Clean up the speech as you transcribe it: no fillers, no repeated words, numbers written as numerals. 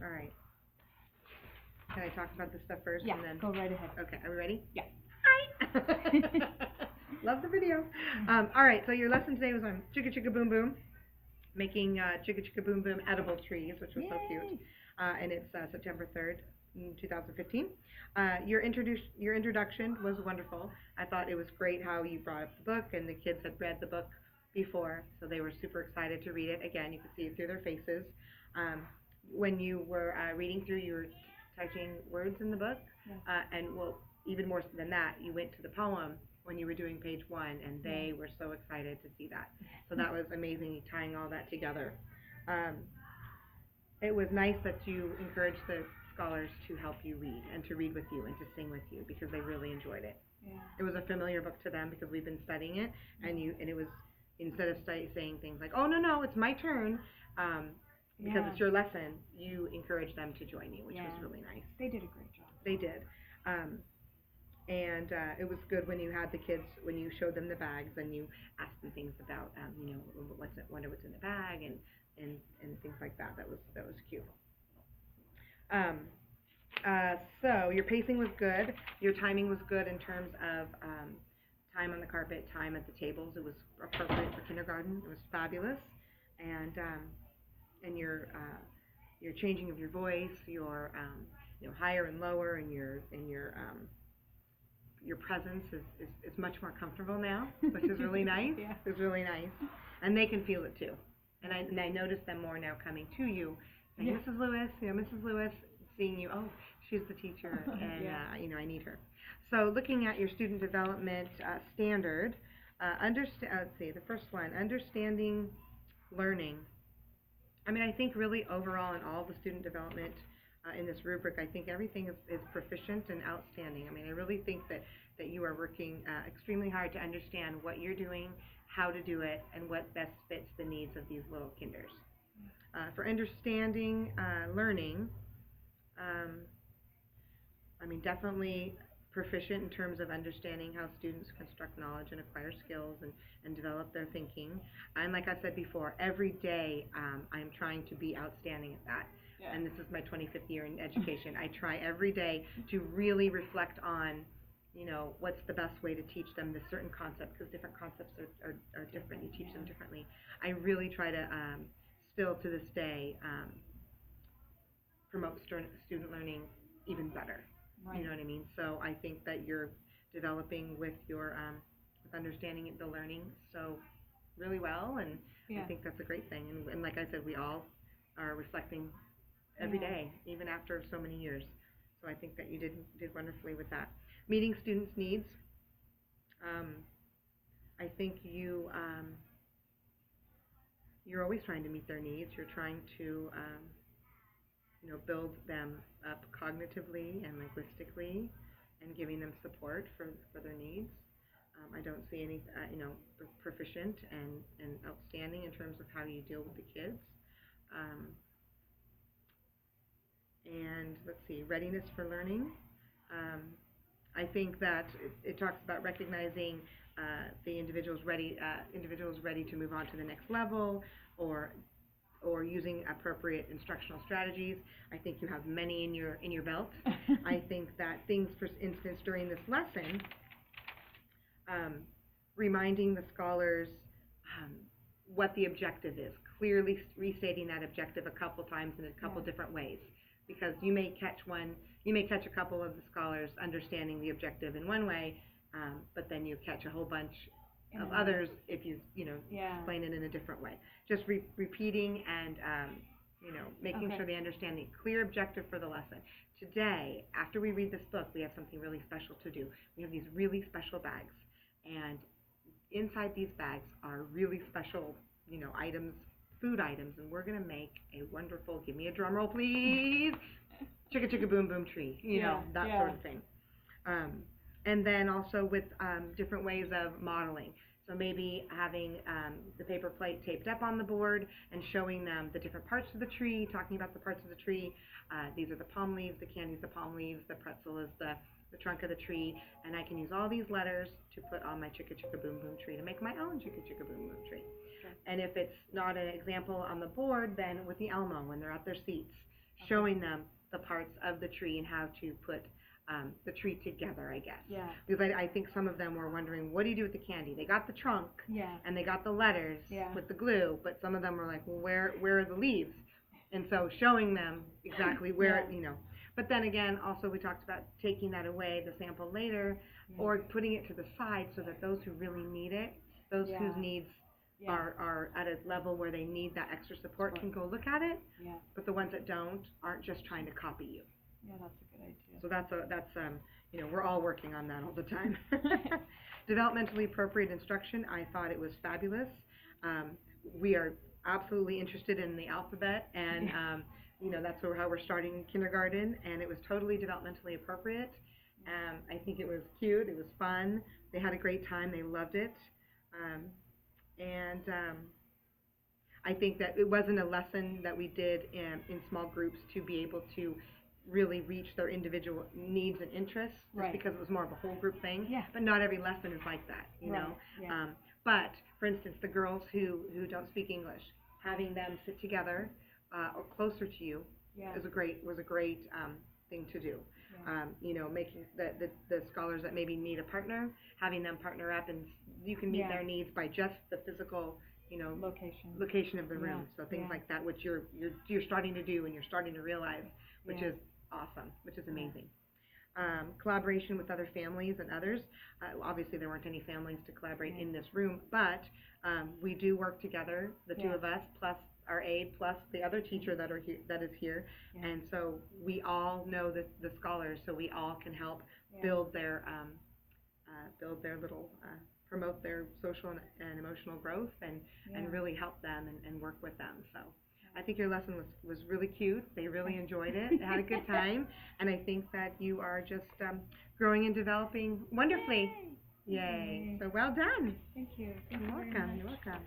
All right. Can I talk about this stuff first? Yeah, and then... go right ahead. Okay, are we ready? Yeah. Hi! Love the video. All right, so your lesson today was on Chicka Chicka Boom Boom, making Chicka Chicka Boom Boom edible trees, which was so cute. And it's September 3rd, 2015. Your introduction was wonderful. I thought it was great how you brought up the book, and the kids had read the book before, so they were super excited to read it. Again, you could see it through their faces. When you were reading through, you were typing words in the book, and well, even more than that, you went to the poem when you were doing page 1, and they were so excited to see that. So that was amazing, tying all that together. It was nice that you encouraged the scholars to help you read and to read with you and to sing with you because they really enjoyed it. Yeah. It was a familiar book to them because we've been studying it, and it was, instead of saying things like, oh no, it's my turn, because it's your lesson, you encouraged them to join you, which was really nice. They did a great job. They did. And it was good when you had the kids, when you showed them the bags and you asked them things about, wonder what's in the bag and things like that. That was cute. So your pacing was good. Your timing was good in terms of time on the carpet, time at the tables. It was appropriate for kindergarten. It was fabulous. And your changing of your voice, your higher and lower, and your presence is much more comfortable now, which is really nice. It's really nice, and they can feel it too. And I notice them more now coming to you, saying, Mrs. Lewis, Mrs. Lewis, seeing you. Oh, she's the teacher, and I need her. So looking at your student development standard, let's see, the first one, understanding learning. I mean, I think really overall in all the student development in this rubric, I think everything is proficient and outstanding. I mean, I really think that you are working extremely hard to understand what you're doing, how to do it, and what best fits the needs of these little kinders. For understanding learning, I mean, definitely proficient in terms of understanding how students construct knowledge and acquire skills and develop their thinking. And like I said before, every day I'm trying to be outstanding at that. Yeah. And this is my 25th year in education. I try every day to really reflect on, what's the best way to teach them this certain concept, because different concepts are different. You teach them differently. I really try to still to this day promote student learning even better. Right. You know what I mean? So I think that you're developing with your with understanding the learning so really well, and I think that's a great thing. And like I said, we all are reflecting every day, even after so many years. So I think that you did wonderfully with that. Meeting students' needs. I think you're always trying to meet their needs. You're trying to build them up cognitively and linguistically, and giving them support for their needs. I don't see any, proficient and outstanding in terms of how you deal with the kids. And let's see, readiness for learning. I think that it talks about recognizing the individuals ready to move on to the next level, or using appropriate instructional strategies. I think you have many in your belt. I think that things, for instance, during this lesson, reminding the scholars what the objective is, clearly restating that objective a couple times in a couple different ways, because you may catch a couple of the scholars understanding the objective in one way, but then you catch a whole bunch of others if you explain it in a different way. Just repeating and making sure they understand the clear objective for the lesson. Today, after we read this book, we have something really special to do. We have these really special bags, and inside these bags are really special items, food items, and we're going to make a wonderful, give me a drum roll please, chicka chicka boom boom tree, that sort of thing. And then also with different ways of modeling. So maybe having the paper plate taped up on the board and showing them the different parts of the tree, talking about the parts of the tree. These are the palm leaves, the candy's the palm leaves, the pretzel is the trunk of the tree, and I can use all these letters to put on my chicka chicka boom boom tree to make my own chicka chicka boom boom tree. Sure. And if it's not an example on the board, then with the Elmo when they're at their seats, showing them the parts of the tree and how to put the tree together, I guess. Yeah. Because I think some of them were wondering, what do you do with the candy? They got the trunk, Yeah. and they got the letters Yeah. with the glue, but some of them were like, well, where are the leaves? And so showing them exactly where, Yeah. But then again, also we talked about taking that away, the sample later, or putting it to the side so that those who really need it, those whose needs are at a level where they need that extra support can go look at it, but the ones that don't aren't just trying to copy you. Yeah, that's a good idea. So that's we're all working on that all the time. Developmentally appropriate instruction, I thought it was fabulous. We are absolutely interested in the alphabet, and that's how we're starting kindergarten, and it was totally developmentally appropriate. I think it was cute, it was fun, they had a great time, they loved it. And I think that it wasn't a lesson that we did in small groups to be able to really reach their individual needs and interests, just because it was more of a whole group thing. Yeah. But not every lesson is like that, you know. Yeah. But for instance, the girls who don't speak English, having them sit together or closer to you was a great thing to do. Making the scholars that maybe need a partner, having them partner up, and you can meet their needs by just the physical, location of the room. So things like that, which you're starting to do and you're starting to realize, which is awesome, which is amazing. Collaboration with other families and others. Obviously, there weren't any families to collaborate in this room, but we do work together, the two of us, plus our aide, plus the other teacher that is here. And so we all know the scholars, so we all can help build their little, promote their social and emotional growth, and really help them and work with them. So I think your lesson was really cute. They really enjoyed it. They had a good time. And I think that you are just growing and developing wonderfully. Yay. So well done. Thank you. You're welcome. You're welcome.